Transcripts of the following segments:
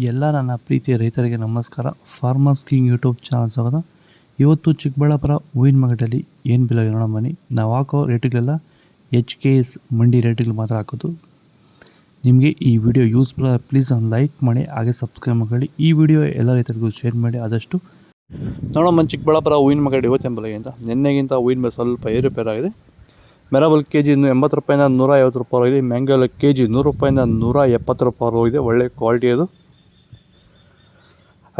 ಎಲ್ಲ ನನ್ನ ಪ್ರೀತಿಯ ರೈತರಿಗೆ ನಮಸ್ಕಾರ. ಫಾರ್ಮರ್ಸ್ ಕಿಂಗ್ ಯೂಟ್ಯೂಬ್ ಚಾನಲ್ ಸ್ವಾಗತ. ಇವತ್ತು ಚಿಕ್ಕಬಳ್ಳಾಪುರ ಹೂವಿನ ಮಾರ್ಕೆಟಲ್ಲಿ ಏನು ಬೆಲೆ ನೋಡೋಣ ಬನ್ನಿ. ನಾವು ಹಾಕೋ ರೇಟ್ಗಳೆಲ್ಲ HKS ಮಂಡಿ ರೇಟ್ಗಳು ಮಾತ್ರ ಹಾಕೋದು. ನಿಮಗೆ ಈ ವಿಡಿಯೋ ಯೂಸ್ಫುಲ್ ಪ್ಲೀಸ್ ಒಂದು ಲೈಕ್ ಮಾಡಿ, ಹಾಗೆ ಸಬ್ಸ್ಕ್ರೈಬ್ ಮಾಡಿ. ಈ ವಿಡಿಯೋ ಎಲ್ಲ ರೈತರಿಗೂ ಶೇರ್ ಮಾಡಿ ಆದಷ್ಟು. ನೋಡೋಣ ಚಿಕ್ಕಬಳ್ಳಾಪುರ ಹೂವಿನ ಮಾರ್ಕೆಟ್ ಇವತ್ತಿನ ಬೆಲೆಗಿಂತ ನಿನ್ನೆಗಿಂತ ಹೂವಿನ ಬೆಲೆ ಸ್ವಲ್ಪ ಏರುಪೇರಾಗಿದೆ. ಮೆರಬಲ್ ಕೆಜಿ 80 ರೂಪಾಯಿಂದ 150 ರೂಪಾಯಿ ಹೋಗಿದೆ. ಮ್ಯಾಂಗೋ ಕೆಜಿ 100 ರೂಪಾಯಿಂದ 170 ರೂಪಾಯಿ ಹೋಗಿದೆ. ಒಳ್ಳೆ ಕ್ವಾಲಿಟಿ ಅದು.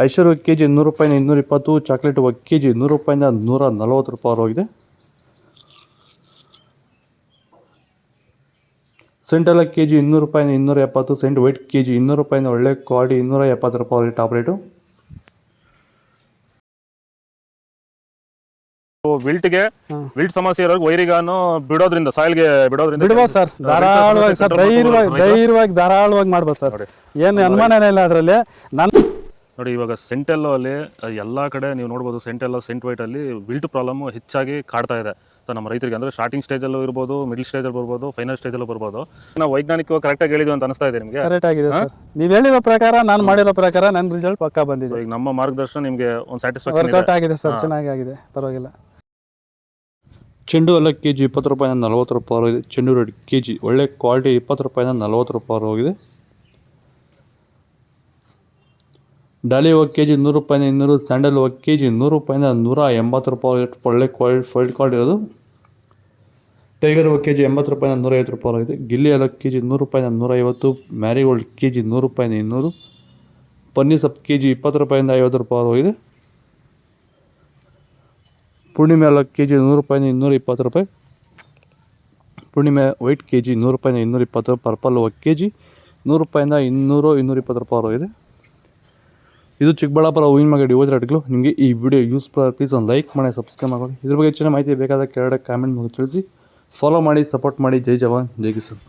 ಐಶ್ವರ್ಯ ಕೆಜಿ 100 ರೂಪಾಯಿಂದ 220. ಚಾಕ್ಲೇಟ್ ಕೆಜಿ 100 ರೂಪಾಯಿಂದ 140 ರೂಪಾಯಿ ಹೋಗಿದೆ. ಸೆಂಟ್ ಎಲ್ಲ ಕೆಜಿ 200 ರೂಪಾಯಿಂದ 270. ಸೆಂಟ್ ವೈಟ್ ಕೆಜಿ 200 ರೂಪಾಯಿಂದ ಒಳ್ಳೆ ಕ್ವಾಲಿಟಿ 270 ರೂಪಾಯಿ ಟಾಪ್ ರೇಟು. ವಿಲ್ಟ್ ಸಮಸ್ಯೆ ಇರೋರು ವೈರಿಗಾನು ಬಿಡೋದ್ರಿಂದ ಸಾಯಿಲ್ಗೆ ಬಿಡ್ಬೋದು ಸರ್. ಧಾರಾಳವಾಗಿ ಸರ್, ಧಾರಾಳವಾಗಿ ಮಾಡ್ಬೋದು ಸರ್. ಏನು ಅನುಮಾನನೇ ಇಲ್ಲ ಅದರಲ್ಲಿ. ನೋಡಿ, ಇವಾಗ ಸೆಂಟೆಲ್ಲೋ ಅಲ್ಲಿ ಎಲ್ಲ ಕಡೆ ನೀವು ನೋಡ್ಬೋದು. ಸೆಂಟೆಲ್ಲೋ, ಸೆಂಟ್ ವೈಟ್ ಅಲ್ಲಿ ವಿಲ್ಟ್ ಪ್ರಾಬ್ಲಮ್ ಹೆಚ್ಚಾಗಿ ಕಾಡ್ತಾ ಇದೆ. ನಮ್ಮ ರೈತರಿಗೆ ಅಂದ್ರೆ ಸ್ಟಾರ್ಟಿಂಗ್ ಸ್ಟೇಜಲ್ಲೂ ಇರ್ಬೋದು, ಮಿಡಲ್ ಸ್ಟೇಜಲ್ಲಿ ಬರ್ಬೋದು, ಫೈನಲ್ ಸ್ಟೇಜಲ್ಲೂ ಬರ್ಬೋದು. ನಾವು ವೈಜ್ಞಾನಿಕವಾಗಿ ಕರೆಕ್ಟಾಗಿ ಹೇಳಿದ್ವಿ ಅಂತ ಅನಿಸ್ತಾ ಇದೆ ನಿಮಗೆ? ಕರೆಕ್ಟ್ ಆಗಿದೆ ಸರ್. ನೀವು ಹೇಳಿರೋ ಪ್ರಕಾರ, ನಾನು ಮಾಡಿರೋ ಪ್ರಕಾರ ನನ್ನ ರಿಸಲ್ಟ್ ಪಕ್ಕಾ ಬಂದಿದೆ. ಈಗ ನಮ್ಮ ಮಾರ್ಗದರ್ಶನ ನಿಮಗೆ ಒಂದು ಸ್ಯಾಟಿಸ್ಫ್ಯಾಕ್ಷನ್ ವರ್ಕೌಟ್ ಆಗಿದೆ ಸರ್. ಚೆನ್ನಾಗಿ ಆಗಿದೆ, ಪರವಾಗಿಲ್ಲ. ಚೆಂಡು ಎಲ್ಲ ಕೆಜಿ 20 ರೂಪಾಯಿಂದ 40 ರೂಪಾಯಿ ಹೋಗಿದೆ. ಚೆಂಡು ರೆಡ್ ಕೆಜಿ ಒಳ್ಳೆ ಕ್ವಾಲಿಟಿ 20 ರೂಪಾಯಿಂದ 40 ರೂಪಾಯಿ ಹೋಗಿದೆ. ಡಾಲಿ ಹೋಗಿ ಕೆಜಿ 100 ರೂಪಾಯಿಂದ 200. ಸ್ಯಾಂಡಲ್ ಹೋಗಿ ಕೆಜಿ 100 ರೂಪಾಯಿಂದ 180 ರೂಪಾಯಿ ಒಳ್ಳೆ ಕ್ವಾಲಿಟಿ ಇರೋದು. ಟೈಗರ್ ಹೋಗಿ ಕೆಜಿ 80 ರೂಪಾಯಿಂದ 150 ರೂಪಾಯಿ ಹೋಗಿದೆ. ಗಿಲ್ಲಿ ಎಲ್ಲ ಕೆಜಿ 100 ರೂಪಾಯಿಂದ 150. ಮ್ಯಾರಿಗೋಲ್ಡ್ ಕೆಜಿ 100 ರೂಪಾಯಿಂದ 200. ಪನ್ನೀರ್ ಸೊಪ್ಪು ಕೆಜಿ 20 ರೂಪಾಯಿಂದ 50 ರೂಪಾಯಿ ಹೋಗಿದೆ. ಪೂರ್ಣಿಮೆ ಎಲ್ಲ ಕೆಜಿ 100 ರೂಪಾಯಿಂದ 220 ರೂಪಾಯಿ. ಪೂರ್ಣಿಮೆ ವೈಟ್ ಕೆಜಿ 100 ರೂಪಾಯಿಂದ 220. ಪರ್ಪಲ್ ಹೋಗಿ ಕೆಜಿ 100 ರೂಪಾಯಿಂದ 220 ರೂಪಾಯಿ ಹೋಗಿದೆ. ಇದು ಚಿಕ್ಕಬಳ್ಳಾಪುರ ಹೂವಿನ ಮಾರ್ಕೆಟ್ ಇವತ್ತು ರೇಟ್ಗಳು. ನಿಮಗೆ ಈ ವಿಡಿಯೋ ಯೂಸ್ಫುಲ್ ಪ್ಲೀಸ್ ಒಂದು ಲೈಕ್ ಮಾಡಿ, ಸಬ್ಸ್ಕ್ರೈಬ್ ಮಾಡಿ. ಇದ್ರ ಬಗ್ಗೆ ಹೆಚ್ಚಿನ ಮಾಹಿತಿ ಬೇಕಾದ ಕೆಳಗಡೆ ಕಾಮೆಂಟ್ ಮಾಡಿ ತಿಳಿಸಿ. ಫಾಲೋ ಮಾಡಿ, ಸಪೋರ್ಟ್ ಮಾಡಿ. ಜೈ ಜವಾನ್, ಜೈ ಕಿಸಾನ್.